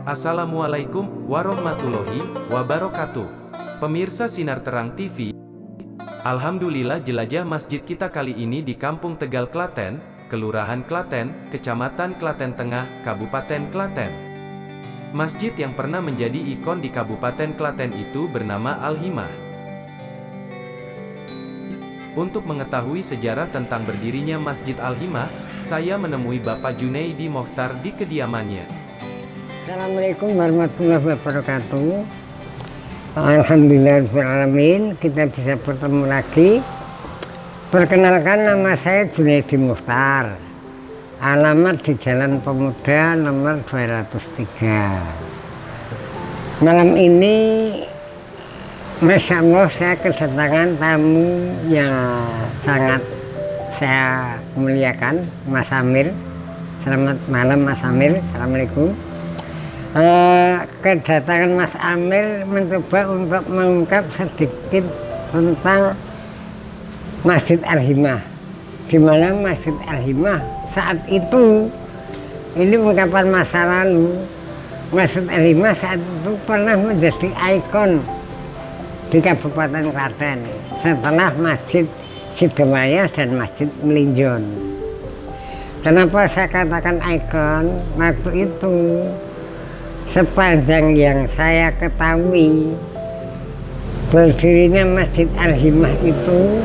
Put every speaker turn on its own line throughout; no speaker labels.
Assalamualaikum warahmatullahi wabarakatuh. Pemirsa Sinar Terang TV, alhamdulillah jelajah masjid kita kali ini di Kampung Tegal Klaten, Kelurahan Klaten, Kecamatan Klaten Tengah, Kabupaten Klaten. Masjid yang pernah menjadi ikon di Kabupaten Klaten itu bernama Al-Himah. Untuk mengetahui sejarah tentang berdirinya Masjid Al-Himah, saya menemui Bapak Junaidi Mohtar di kediamannya.
Assalamualaikum warahmatullahi wabarakatuh. Alhamdulillahirrahmanirrahim, kita bisa bertemu lagi. Perkenalkan, nama saya Junaidi Mohtar. Alamat di Jalan Pemuda nomor 203. Malam ini Masya Allah saya kedatangan tamu yang sangat saya muliakan, Mas Amir. Selamat malam Mas Amir, Assalamualaikum. Kedatangan Mas Amir mencoba untuk mengungkap sedikit tentang Masjid Al-Himah. Di mana Masjid Al-Himah saat itu, ini ungkapan masa lalu, Masjid Al-Himah saat itu pernah menjadi ikon di Kabupaten Klaten setelah Masjid Sidemaya dan Masjid Melinjon. Kenapa saya katakan ikon? Waktu itu sepanjang yang saya ketahui, berdirinya Masjid Al-Himah itu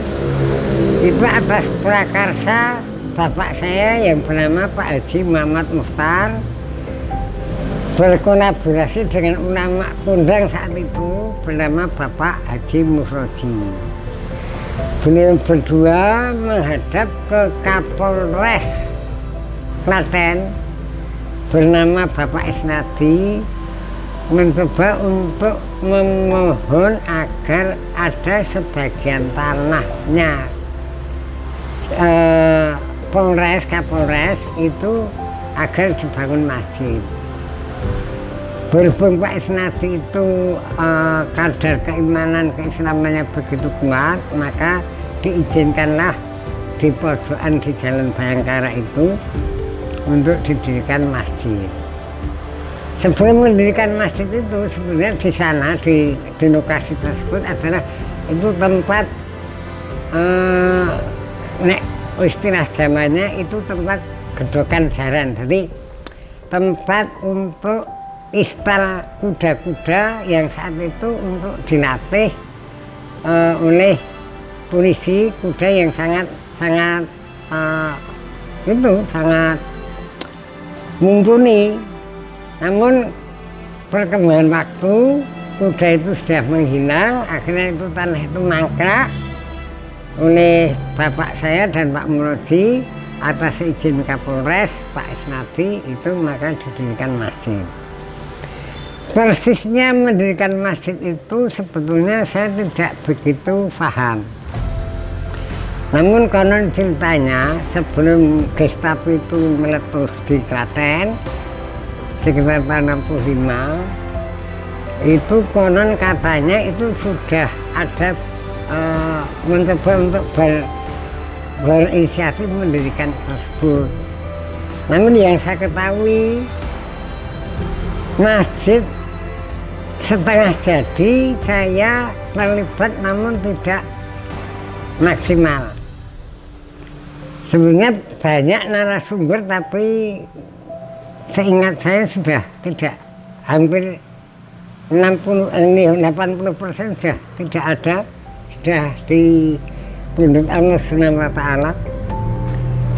atas prakarsa bapak saya yang bernama Pak Haji Muhammad Mukhtar, berkolaborasi dengan ulama kondang saat itu bernama Bapak Haji Musroji. Beliau berdua menghadap ke Kapolres Klaten bernama Bapak Isnadi, mencoba untuk memohon agar ada sebagian tanahnya Kapolres itu agar dibangun masjid. Berhubung Pak Isnadi itu kadar keimanan keislamannya begitu kuat, maka diizinkanlah di pojokan di Jalan Bayangkara itu untuk didirikan masjid. Sebelum mendirikan masjid itu sebenarnya di sana di lokasi tersebut adalah itu tempat istilah zamannya itu tempat gedokan jaran, jadi tempat untuk istal kuda-kuda yang saat itu untuk dilatih oleh polisi, kuda yang sangat mumpuni. Namun perkembangan waktu, kuda itu sudah menghilang, akhirnya itu tanah itu mangkrak. Oleh bapak saya dan Pak Muroji atas izin Kapolres Pak Isnadi itu maka didirikan masjid. Persisnya mendirikan masjid itu sebetulnya saya tidak begitu paham. Namun konon ceritanya sebelum Gestapo itu meletus di Klaten sekitar tahun 65, itu konon katanya itu sudah ada mencoba untuk berinisiatif mendirikan tersebut. Namun yang saya ketahui, masjid setengah jadi saya terlibat namun tidak maksimal. Sebenarnya banyak narasumber tapi seingat saya sudah tidak, hampir 80% sudah tidak ada, sudah ditunduk Allah Subhanahu wa Ta'ala.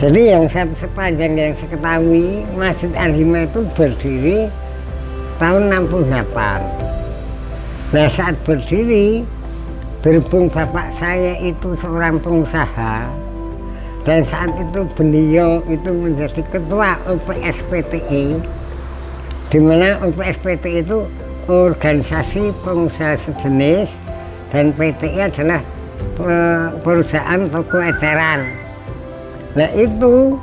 Jadi yang sepanjang yang saya ketahui, Masjid Al-Himah itu berdiri tahun 68. Nah saat berdiri, berhubung bapak saya itu seorang pengusaha dan saat itu beliau itu menjadi ketua OPSPTI, di mana OPSPTI itu organisasi pengusaha sejenis dan PTI adalah perusahaan toko eceran. Nah itu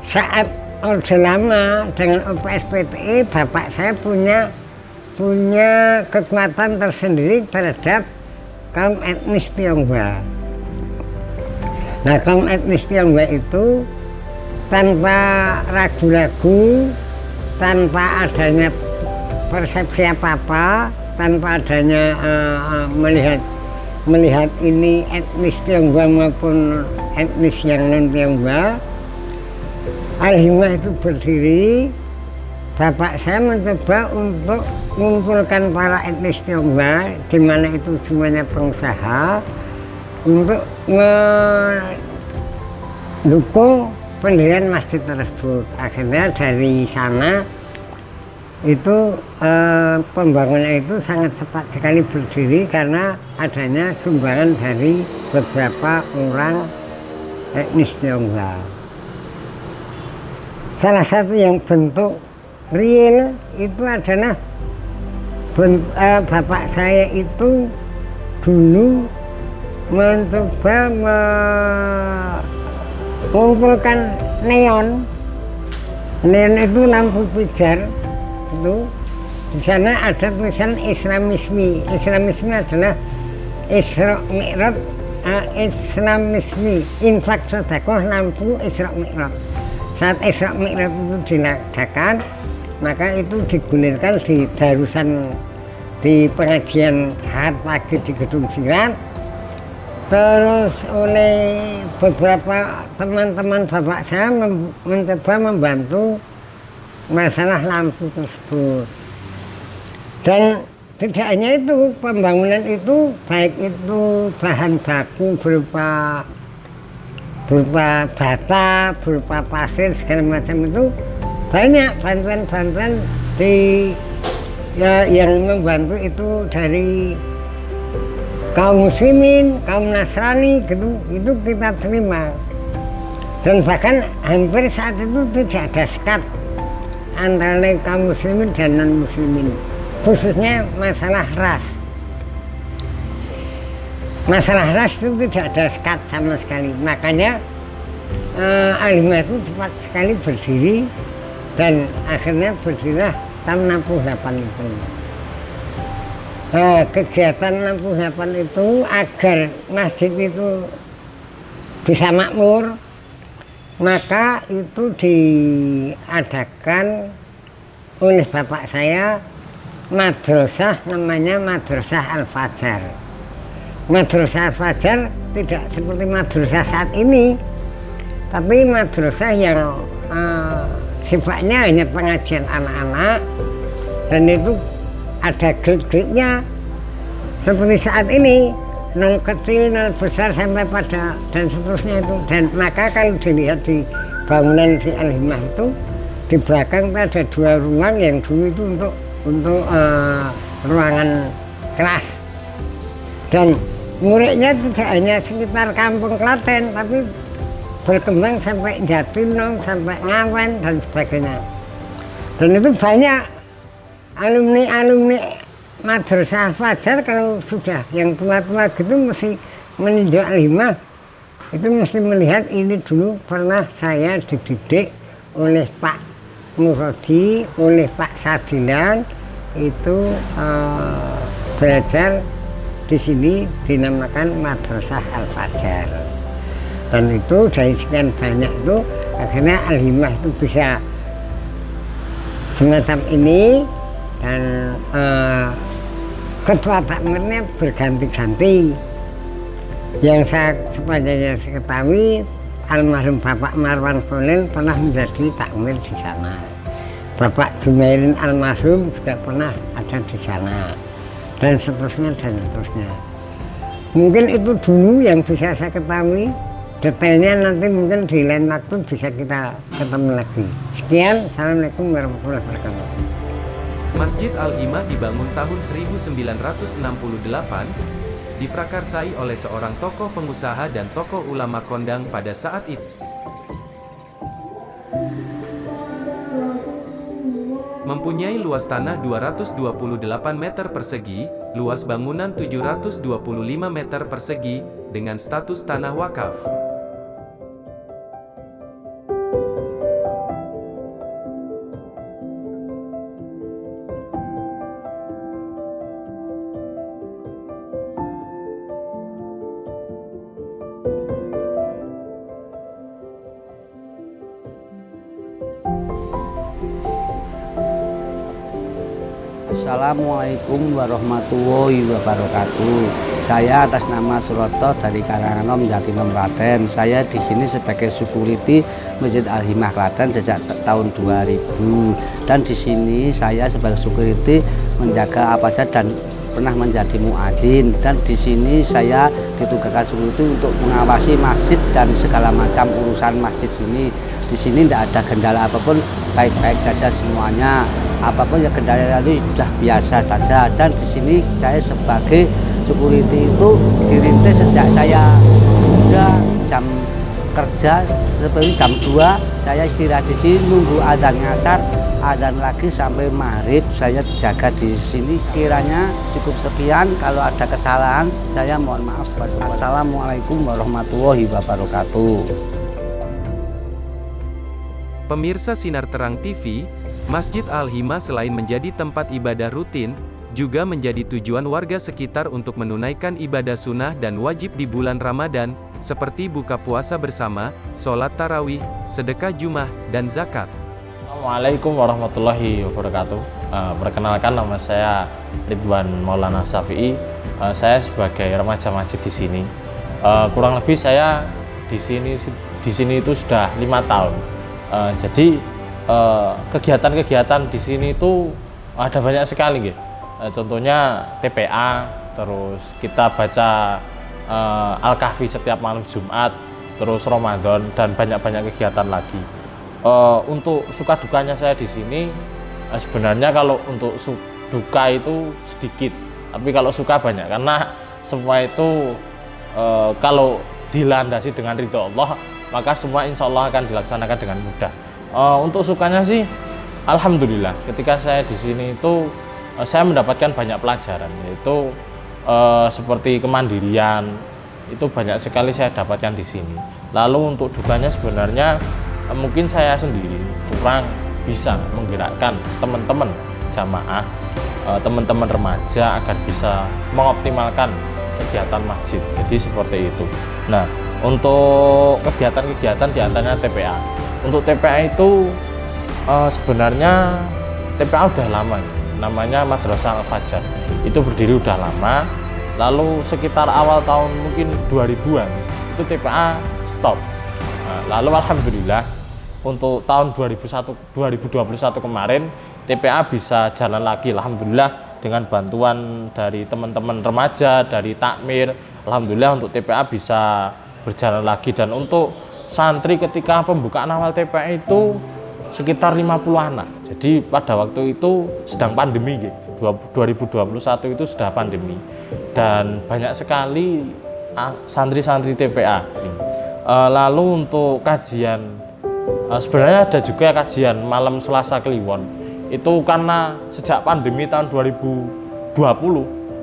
saat Orde Lama dengan OPSPTI, bapak saya punya kekuatan tersendiri terhadap kaum etnis Tionghoa. Nah kaum etnis Tionghoa itu tanpa ragu-ragu, tanpa adanya persepsi apa-apa, tanpa adanya melihat ini etnis Tionghoa maupun etnis yang non Tionghoa. Al-Himah itu berdiri, bapak saya mencoba untuk mengumpulkan para etnis Tionghoa, di mana itu semuanya pengusaha, untuk mendukung pendirian masjid tersebut. Akhirnya dari sana itu pembangunan itu sangat cepat sekali berdiri karena adanya sumbangan dari beberapa orang etnis Tionghoa. Salah satu yang bentuk real itu adalah bapak saya itu dulu mencoba mengumpulkan neon. Neon itu lampu pijar. Itu di sana ada tulisan Islamisme. Islamisme adalah Isra Mi'raj, Islamisme, infak sedekah lampu Isra Mi'raj. Saat Isra Mi'raj itu diadakan, maka itu digulirkan di darusan, di pengajian Ahad pagi di Gedung Sirat. Terus oleh beberapa teman-teman bapak saya mencoba membantu masalah lampu tersebut. Dan tidak hanya itu, pembangunan itu baik itu bahan baku berupa bata, berupa pasir, segala macam itu banyak bantuan-bantuan yang membantu itu dari kaum muslimin, kaum Nasrani gitu, itu kita terima. Dan bahkan hampir saat itu tidak ada sekat antara kaum muslimin dan non muslimin, khususnya masalah ras. Masalah ras itu tidak ada sekat sama sekali. Makanya Al-Himah itu cepat sekali berdiri dan akhirnya berdirilah tahun 68 itu. Kegiatan 68 itu agar masjid itu bisa makmur, maka itu diadakan oleh bapak saya madrasah, namanya Madrasah Al-Fajar. Madrasah Al-Fajar tidak seperti madrasah saat ini, tapi madrasah yang sifatnya hanya pengajian anak-anak, dan itu ada grade-grade-nya seperti saat ini, nol kecil, nol besar sampai pada dan seterusnya itu. Dan maka kalau dilihat di bangunan di Al-Himah itu, di belakang itu ada 2 ruang yang dulu itu untuk ruangan kelas. Dan muridnya tidak hanya sekitar kampung Klaten, tapi berkembang sampai Jatinong, sampai Ngawen dan sebagainya. Dan itu banyak alumni Madrasah Fajar, kalau sudah yang tua-tua gitu mesti meninjau Al-Himah, itu mesti melihat ini dulu pernah saya dididik oleh Pak Murodi, oleh Pak Sadilan, itu belajar di sini dinamakan Madrasah Al-Fajar. Dan itu dari sekian banyak itu akhirnya Al-Himah itu bisa semacam ini. Dan ketua takmirnya berganti-ganti. Yang sepanjang saya ketahui, almarhum Bapak Marwan Kholil pernah menjadi takmir di sana. Bapak Jumairin almarhum juga pernah ada di sana. Dan seterusnya dan seterusnya. Mungkin itu dulu yang bisa saya ketahui. Detailnya nanti mungkin di lain waktu bisa kita ketemu lagi. Sekian, assalamualaikum warahmatullahi wabarakatuh.
Masjid Al-Himah dibangun tahun 1968, diprakarsai oleh seorang tokoh pengusaha dan tokoh ulama kondang pada saat itu. Mempunyai luas tanah 228 meter persegi, luas bangunan 725 meter persegi, dengan status tanah wakaf.
Assalamualaikum warahmatullahi wabarakatuh. Saya atas nama Suroto dari Karanganom, Jatinom, Klaten. Saya di sini sebagai security Masjid Al-Himah Klaten sejak tahun 2000. Dan di sini saya sebagai security menjaga apa saja dan pernah menjadi muadzin. Dan di sini saya ditugaskan security untuk mengawasi masjid dan segala macam urusan masjid sini. Di sini tidak ada kendala apapun, baik-baik saja semuanya. Apapun yang kendala itu sudah biasa saja. Dan di sini saya sebagai security itu dirintis sejak saya muda, jam kerja seperti jam 2 saya istirahat di sini nunggu adzan ngasar, adzan lagi sampai maghrib saya jaga di sini. Kiranya cukup sekian, kalau ada kesalahan saya mohon maaf. Assalamualaikum warahmatullahi wabarakatuh.
Pemirsa Sinar Terang TV, Masjid Al-Himah selain menjadi tempat ibadah rutin, juga menjadi tujuan warga sekitar untuk menunaikan ibadah sunnah dan wajib di bulan Ramadan, seperti buka puasa bersama, sholat tarawih, sedekah Jumat, dan zakat.
Assalamualaikum warahmatullahi wabarakatuh. Perkenalkan, nama saya Ridwan Maulana Syafi'i. Saya sebagai remaja masjid di sini. Kurang lebih saya di sini itu sudah 5 tahun. Jadi kegiatan-kegiatan di sini itu ada banyak sekali, gitu. Contohnya TPA, terus kita baca Al-Kahfi setiap malam Jumat, terus Ramadan, dan banyak-banyak kegiatan lagi. Untuk suka dukanya saya di sini, sebenarnya kalau untuk duka itu sedikit, tapi kalau suka banyak, karena semua itu kalau dilandasi dengan ridho Allah, maka semua insya Allah akan dilaksanakan dengan mudah. Untuk sukanya sih, alhamdulillah, ketika saya di sini itu saya mendapatkan banyak pelajaran, yaitu seperti kemandirian, itu banyak sekali saya dapatkan di sini. Lalu untuk dukanya sebenarnya mungkin saya sendiri kurang bisa menggerakkan teman-teman jamaah, teman-teman remaja agar bisa mengoptimalkan kegiatan masjid. Jadi seperti itu. Nah, untuk kegiatan-kegiatan diantaranya TPA. Untuk TPA itu sebenarnya TPA udah lama, namanya Madrasah Al-Fajar. Itu berdiri udah lama. Lalu sekitar awal tahun mungkin 2000-an itu TPA stop. Lalu alhamdulillah untuk tahun 2021 kemarin TPA bisa jalan lagi, alhamdulillah, dengan bantuan dari teman-teman remaja, dari takmir. Alhamdulillah untuk TPA bisa berjalan lagi. Dan untuk santri ketika pembukaan awal TPA itu sekitar 50 anak. Jadi pada waktu itu sedang pandemi, 2021 itu sudah pandemi, dan banyak sekali santri-santri TPA. Lalu untuk kajian, sebenarnya ada juga kajian malam Selasa Kliwon. Itu karena sejak pandemi tahun 2020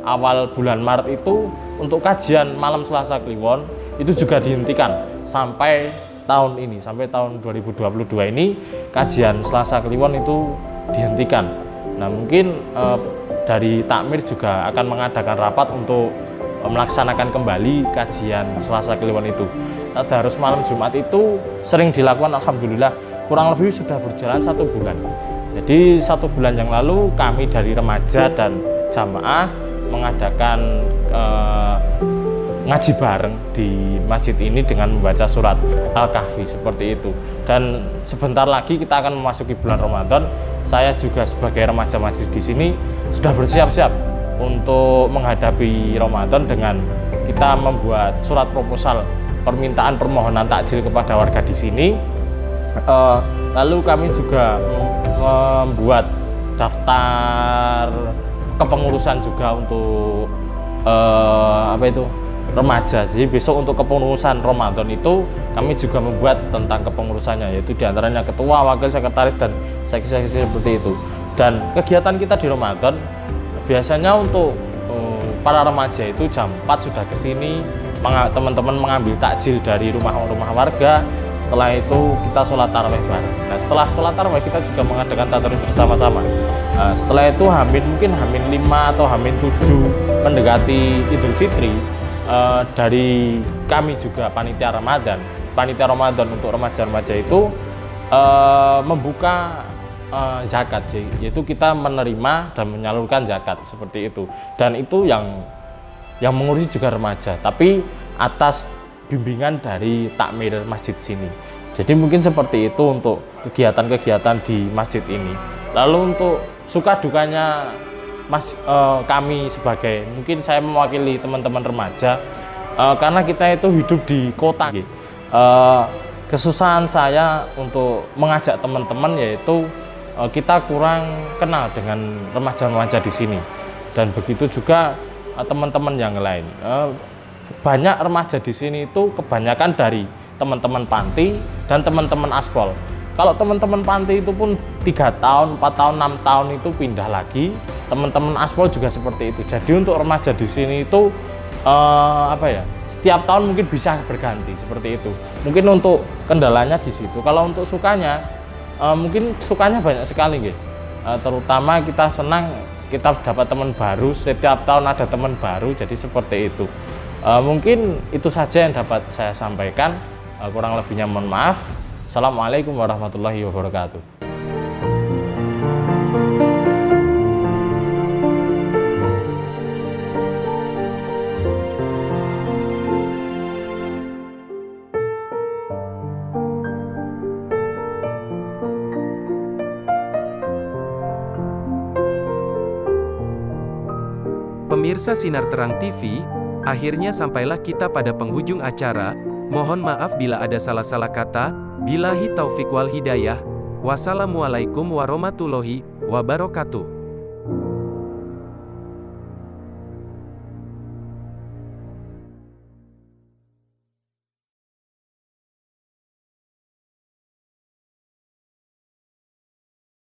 awal bulan Maret itu untuk kajian malam Selasa Kliwon itu juga dihentikan sampai tahun ini, sampai tahun 2022 ini kajian Selasa Kliwon itu dihentikan. Nah, mungkin dari takmir juga akan mengadakan rapat untuk melaksanakan kembali kajian Selasa Kliwon itu. Tadarus malam Jumat itu sering dilakukan, alhamdulillah, kurang lebih sudah berjalan 1 bulan. Jadi 1 bulan yang lalu kami dari remaja dan jamaah mengadakan ngaji bareng di masjid ini dengan membaca surat Al-Kahfi seperti itu. Dan sebentar lagi kita akan memasuki bulan Ramadan. Saya juga sebagai remaja masjid di sini sudah bersiap-siap untuk menghadapi Ramadan dengan kita membuat surat proposal permintaan permohonan takjil kepada warga di sini. Lalu kami juga membuat daftar kepengurusan juga untuk remaja. Jadi besok untuk kepengurusan Ramadan itu kami juga membuat tentang kepengurusannya, yaitu diantaranya ketua, wakil, sekretaris, dan seksi-seksi seperti itu. Dan kegiatan kita di Ramadan biasanya untuk para remaja itu jam 4 sudah kesini, teman-teman mengambil takjil dari rumah-rumah warga. Setelah itu kita sholat tarawih bareng. Nah, setelah sholat tarawih kita juga mengadakan tadarus bersama-sama. Setelah itu mungkin Hamin 5 atau Hamin 7 mendekati Idul Fitri, dari kami juga panitia Ramadan untuk remaja-remaja itu membuka zakat sih, yaitu kita menerima dan menyalurkan zakat seperti itu. Dan itu yang mengurusi juga remaja, tapi atas bimbingan dari takmir masjid sini. Jadi mungkin seperti itu untuk kegiatan-kegiatan di masjid ini. Lalu untuk suka dukanya kami sebagai, mungkin saya mewakili teman-teman remaja, karena kita itu hidup di kota. Kesusahan saya untuk mengajak teman-teman yaitu kita kurang kenal dengan remaja-remaja di sini, dan begitu juga teman-teman yang lain. Banyak remaja di sini itu kebanyakan dari teman-teman panti dan teman-teman aspol. Kalau teman-teman panti itu pun 3 tahun, 4 tahun, 6 tahun itu pindah lagi. Teman-teman aspol juga seperti itu. Jadi untuk remaja di sini itu setiap tahun mungkin bisa berganti seperti itu. Mungkin untuk kendalanya di situ. Kalau untuk sukanya, mungkin sukanya banyak sekali, terutama kita senang kita dapat teman baru, setiap tahun ada teman baru, jadi seperti itu. Mungkin itu saja yang dapat saya sampaikan, kurang lebihnya mohon maaf. Assalamualaikum warahmatullahi wabarakatuh.
Pemirsa Sinar Terang TV, akhirnya sampailah kita pada penghujung acara. Mohon maaf bila ada salah-salah kata. Billahi taufik wal hidayah. Wassalamualaikum warahmatullahi wabarakatuh.